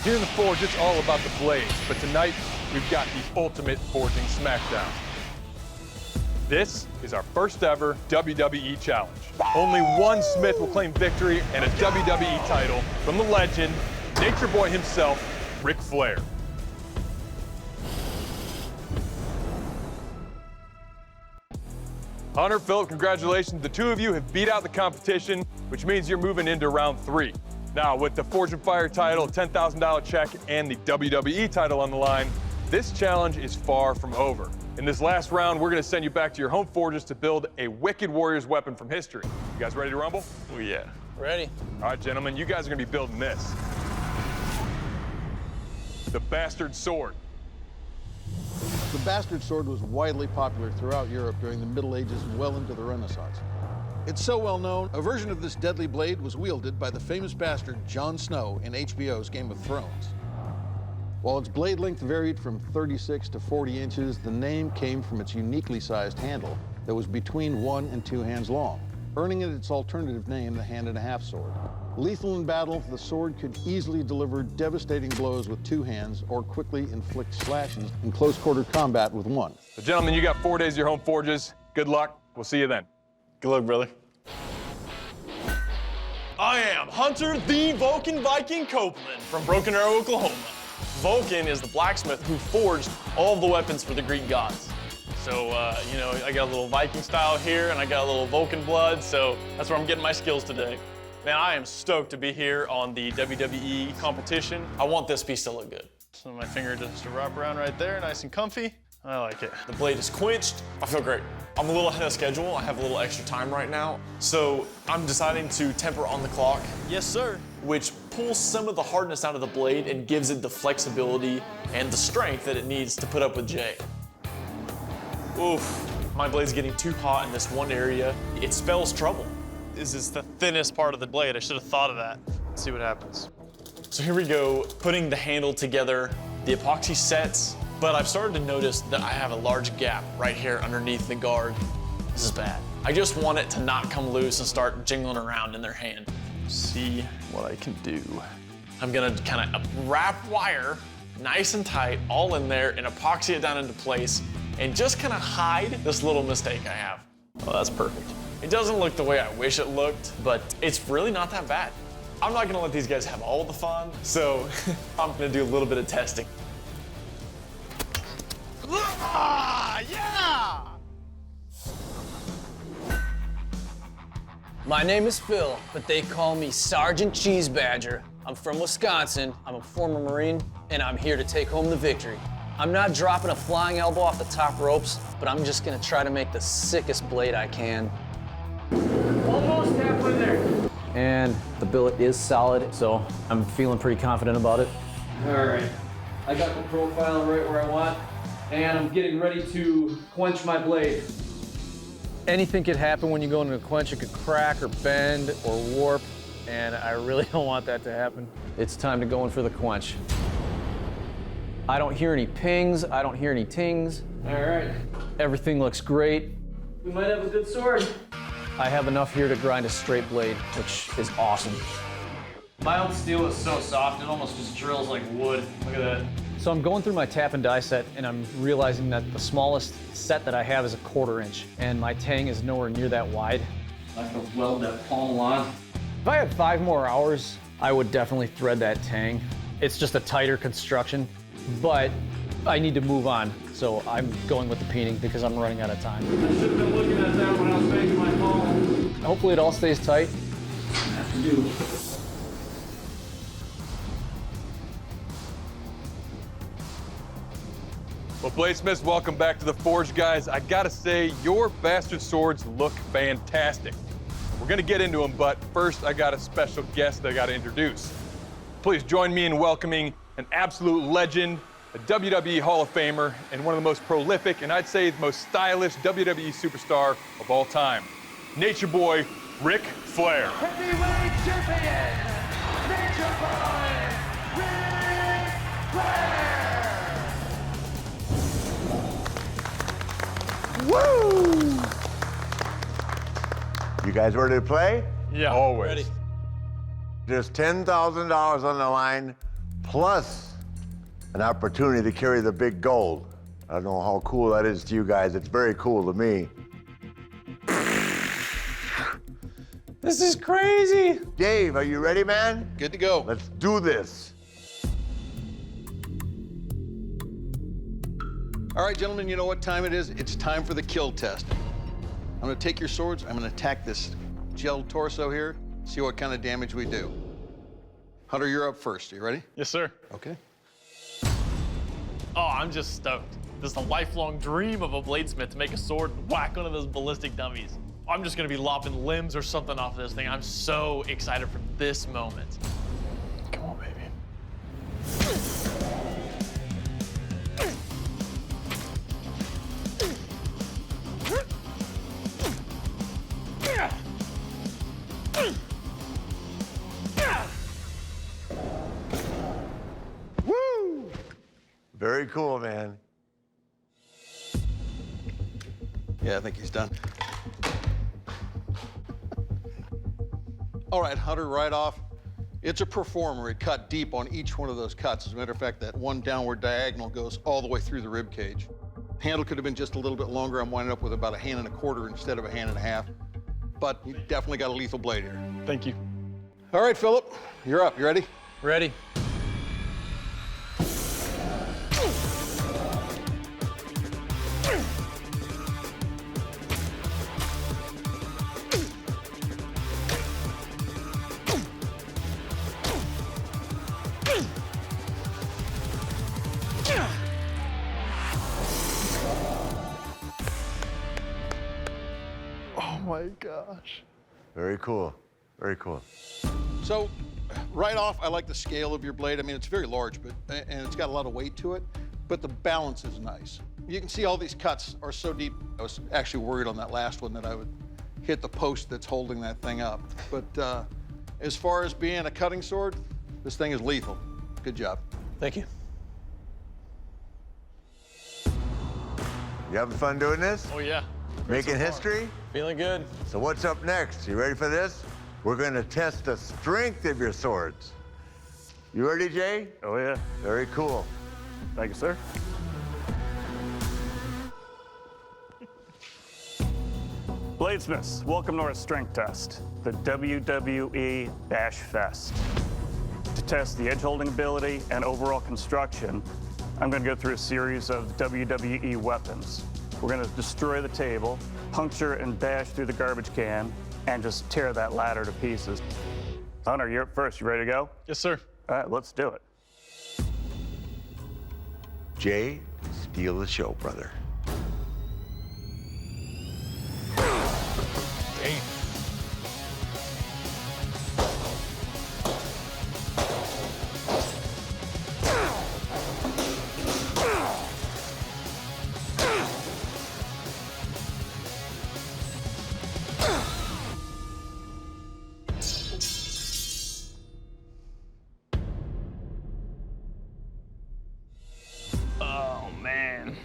Here in the Forge, it's all about the blades, but tonight, we've got the ultimate forging smackdown. This is our first ever WWE challenge. Only one Smith will claim victory and a WWE title from the legend, Nature Boy himself, Ric Flair. Hunter, Philip, congratulations. The two of you have beat out the competition, which means you're moving into round 3. Now, with the Forge and Fire title, $10,000 check, and the WWE title on the line, this challenge is far from over. In this last round, we're gonna send you back to your home forges to build a Wicked Warriors weapon from history. You guys ready to rumble? Oh, yeah. Ready. All right, gentlemen, you guys are gonna be building this. The Bastard Sword. The Bastard Sword was widely popular throughout Europe during the Middle Ages and well into the Renaissance. It's so well known, a version of this deadly blade was wielded by the famous bastard Jon Snow in HBO's Game of Thrones. While its blade length varied from 36 to 40 inches, the name came from its uniquely sized handle that was between 1 and 2 hands long, earning it its alternative name, the hand-and-a-half sword. Lethal in battle, the sword could easily deliver devastating blows with 2 hands or quickly inflict slashes in close-quarter combat with 1. So, gentlemen, you got 4 days of your home forges. Good luck. We'll see you then. Good luck, brother. I am Hunter the Vulcan Viking Copeland from Broken Arrow, Oklahoma. Vulcan is the blacksmith who forged all of the weapons for the Greek gods. So, you know, I got a little Viking style here, and I got a little Vulcan blood, so that's where I'm getting my skills today. Man, I am stoked to be here on the WWE competition. I want this piece to look good. So my finger just to wrap around right there, nice and comfy. I like it. The blade is quenched. I feel great. I'm a little ahead of schedule. I have a little extra time right now. So I'm deciding to temper on the clock. Yes, sir. Which pulls some of the hardness out of the blade and gives it the flexibility and the strength that it needs to put up with Jay. Oof, my blade's getting too hot in this one area. It spells trouble. This is the thinnest part of the blade. I should have thought of that. Let's see what happens. So here we go, putting the handle together. The epoxy sets, but I've started to notice that I have a large gap right here underneath the guard. This is bad. I just want it to not come loose and start jingling around in their hand. See what I can do. I'm gonna kind of wrap wire nice and tight, all in there, and epoxy it down into place, and just kind of hide this little mistake I have. Oh, that's perfect. It doesn't look the way I wish it looked, but it's really not that bad. I'm not gonna let these guys have all the fun, so I'm gonna do a little bit of testing. Ah, yeah! My name is Phil, but they call me Sergeant Cheese Badger. I'm from Wisconsin, I'm a former Marine, and I'm here to take home the victory. I'm not dropping a flying elbow off the top ropes, but I'm just gonna try to make the sickest blade I can. Almost halfway there. And the billet is solid, so I'm feeling pretty confident about it. All right. I got the profile right where I want, and I'm getting ready to quench my blade. Anything could happen when you go into a quench. It could crack or bend or warp, and I really don't want that to happen. It's time to go in for the quench. I don't hear any pings, I don't hear any tings. All right. Everything looks great. We might have a good sword. I have enough here to grind a straight blade, which is awesome. Mild steel is so soft, it almost just drills like wood. Look at that. So I'm going through my tap and die set, and I'm realizing that the smallest set that I have is a 1/4 inch, and my tang is nowhere near that wide. I have to weld that pommel on. If I had 5 more hours, I would definitely thread that tang. It's just a tighter construction, but I need to move on. So I'm going with the peening because I'm running out of time. I should have been looking at that when I was making my pommel. Hopefully it all stays tight. Have to do. Well, Bladesmiths, welcome back to the Forge, guys. I gotta say, your Bastard Swords look fantastic. We're gonna get into them, but first I got a special guest that I gotta introduce. Please join me in welcoming an absolute legend, a WWE Hall of Famer, and one of the most prolific, and I'd say the most stylish WWE superstar of all time, Nature Boy, Ric Flair. Heavyweight champion, Nature Boy, Ric Flair. Woo! You guys ready to play? Yeah, always. Ready. There's $10,000 on the line, plus an opportunity to carry the big gold. I don't know how cool that is to you guys. It's very cool to me. This is crazy. Dave, are you ready, man? Good to go. Let's do this. All right, gentlemen, you know what time it is? It's time for the kill test. I'm gonna take your swords, I'm gonna attack this gel torso here, see what kind of damage we do. Hunter, you're up first. Are you ready? Yes, sir. Okay. Oh, I'm just stoked. This is a lifelong dream of a bladesmith to make a sword and whack one of those ballistic dummies. I'm just gonna be lopping limbs or something off of this thing. I'm so excited for this moment. Come on, baby. Woo! Very cool, man. Yeah, I think he's done. All right, Hunter, right off. It's a performer. It cut deep on each one of those cuts. As a matter of fact, that one downward diagonal goes all the way through the rib cage. Handle could have been just a little bit longer. I'm winding up with about 1 1/4 inches instead of 1 1/2 inches. But you definitely got a lethal blade here. Thank you. All right, Philip, you're up. You ready? Ready? Oh my gosh. Very cool. Very cool. So, right off, I like the scale of your blade. I mean, it's very large, and it's got a lot of weight to it, but the balance is nice. You can see all these cuts are so deep. I was actually worried on that last one that I would hit the post that's holding that thing up. But as far as being a cutting sword, this thing is lethal. Good job. Thank you. You having fun doing this? Oh, yeah. Making history? Feeling good. So what's up next? You ready for this? We're gonna test the strength of your swords. You ready, Jay? Oh, yeah. Very cool. Thank you, sir. Bladesmiths, welcome to our strength test, the WWE Bash Fest. To test the edge holding ability and overall construction, I'm going to go through a series of WWE weapons. We're going to destroy the table, puncture and bash through the garbage can, and just tear that ladder to pieces. Hunter, you're up first. You ready to go? Yes, sir. All right, let's do it. Jay, steal the show, brother. Damn. Oh, man.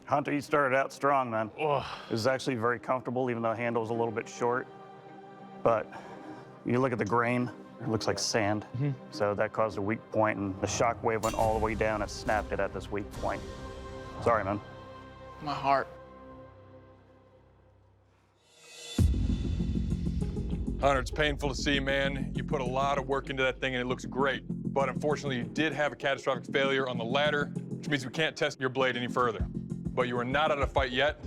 Hunter, you started out strong, man. Oh. It was actually very comfortable, even though the handle was a little bit short. But you look at the grain, it looks like sand. So that caused a weak point, and the shock wave went all the way down and snapped it at this weak point. Sorry, man. My heart. Hunter, it's painful to see, man. You put a lot of work into that thing and it looks great. But unfortunately, you did have a catastrophic failure on the ladder, which means we can't test your blade any further. But you are not out of the fight yet.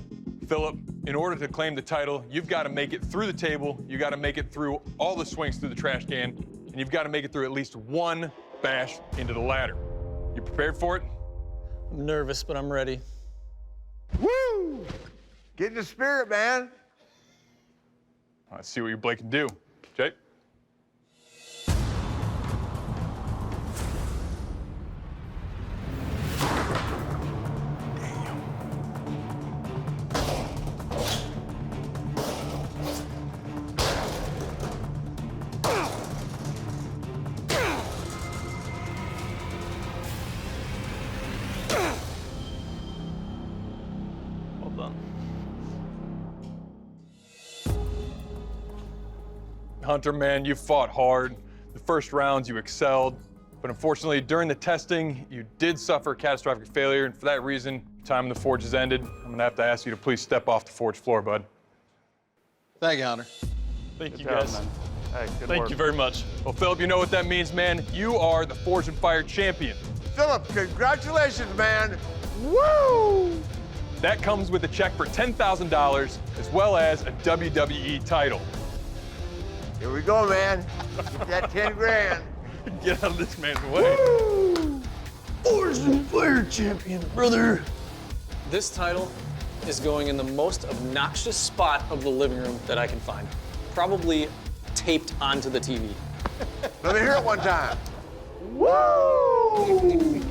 Philip, in order to claim the title, you've got to make it through the table, you got to make it through all the swings through the trash can, and you've got to make it through at least one bash into the ladder. You prepared for it? I'm nervous, but I'm ready. Woo! Get in the spirit, man. Let's see what your blade can do. Jay? Well done. Hunter, man, you fought hard. The first rounds, you excelled. But unfortunately, during the testing, you did suffer a catastrophic failure, and for that reason, time in the forge has ended. I'm gonna have to ask you to please step off the forge floor, bud. Thank you, Hunter. Thank you, Good job, guys. man. Hey, good Thank work. you very much. Well, Philip, you know what that means, man. You are the Forge and Fire champion. Philip, congratulations, man. Woo! That comes with a check for $10,000 as well as a WWE title. Here we go, man. Get that 10 grand. Get out of this man's way. Forge and Fire champion, brother. This title is going in the most obnoxious spot of the living room that I can find. Probably taped onto the TV. Let me hear it one time. Woo!